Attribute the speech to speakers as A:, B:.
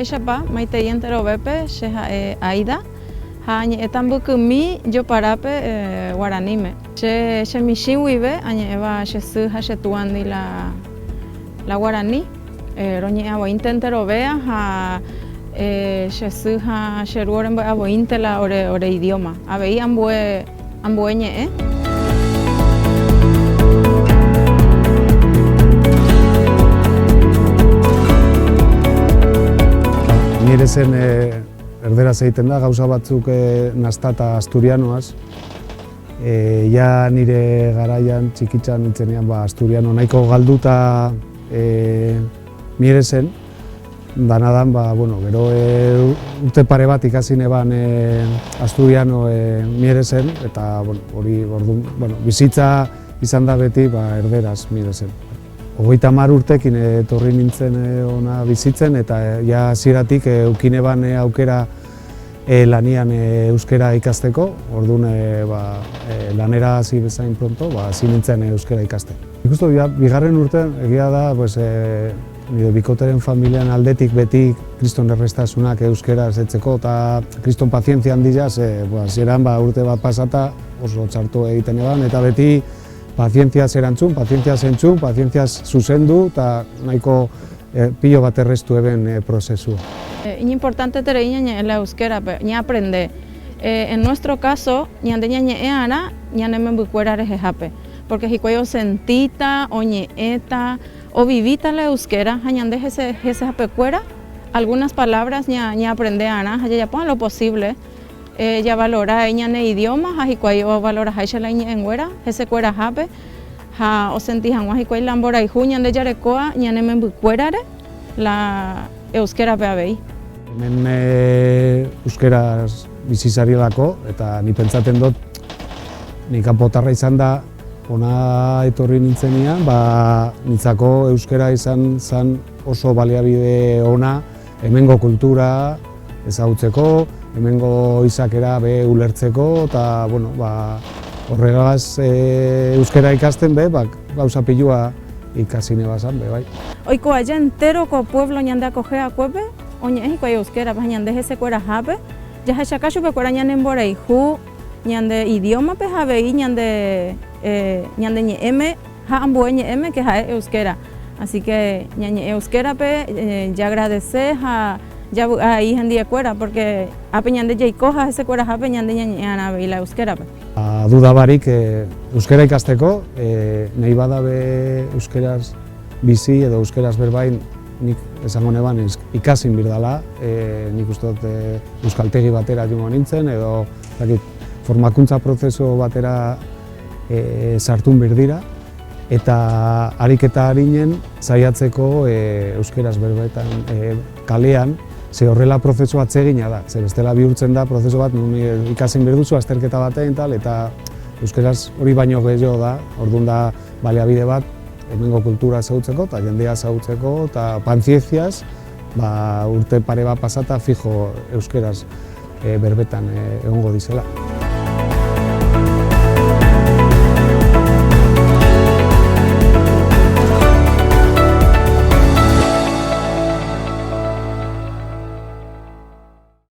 A: haixapa, maite ientero bepe, xeha aida, hañe etan buku mi jo parape guaranime. Xe mixiuibe, hañe eba xezu haxetuan di la guarani, roñe abointentero bea, ha xezu ha xeruoren abointela ore idioma. Abei ambue ñe,
B: Nire zen erderaz egiten da, gauza batzuk nastata asturianoaz. Ja nire garaian txikitzan nintzenean asturiano nahiko galduta nire zen. Danadan, gero urte pare bat ikasi neban asturiano nire zen, eta hori bizitza izan da beti erderaz nire zen. 30 urtekin etorri nintzen ona bizitzen, eta ja hasieratik eukin eban aukera lanian euskera ikasteko, orduan lanera hasi bezain pronto, hasi nintzen euskera ikasten. Ikustu, bigarren urtean egia da, nire bikoteren familian aldetik beti kriston errestasunak euskera ezetzeko, eta kriston pazientzia handiaz, hasieran urte bat pasata oso txartu egiten eban, eta beti pazientziaz erantzun, pazientziaz entzun, pazientziaz zuzendu, eta nahiko pilo bat errestu eben prozesua.
A: Importante tere la euskera, ni aprende. En nuestro caso, ñande ñañeana, ñanemen bucuerare jejape, porque jikuayo sentita, oñeeta, o vivita la euskera, ñande jese japecuera, algunas palabras ña aprende ana, ya pongan lo posible. Ya valora ñane idioma, jikuayo valora jaixela ñenguera, jese cuera jape, o sentijan jikuayo lambora y ñande yarecoa, ñanemen bucuerare, la euskera peabei.
B: Hemen euskeraz bizizarielako, eta ni pentsaten dut, ni kanpotarra izan da, ona etorri nintzenean, nintzako euskera izan zen oso baliabide ona, hemengo kultura ezagutzeko, hemengo izakera ulertzeko, eta horregaz euskera ikasten gauza pilua ikasi nebazan, bai.
A: Oiko allá enteroko pueblo ñande akogea kuepe, oñe jikuayo euskera, ñande jese cuera jape, ya jaxakaxu cuera ñande embora iju, ñande idioma jabe ñande ñeme, ambue ñeme que ja euskera. Así que ñañe euskera ya agradece ya ahí en día cuera, porque apeñande ya ikoja ese cuera jape ñande ñañe anabe la euskera.
B: Duda barik euskera ikasteko, nahi badabe euskeraz bizi edo euskeraz berbain nik esango neban ikasin birdala, nik uste dut euskaltegi batera joango nintzen, edo formakuntza prozesu batera sartun birdira, eta ariketa harinen saiatzeko euskeraz berbaetan kalean, ze horrela prozesu atsegina da, ze bestela bihurtzen da prozesu bat ikasin birduzu azterketa batean eta euskeraz hori baino gehiago da, orduan da baliabide bat hemengo kultura ezagutzeko eta jendea ezagutzeko eta pazientziaz urte pare bat pasata fijo euskeraz berbetan egongo dizela.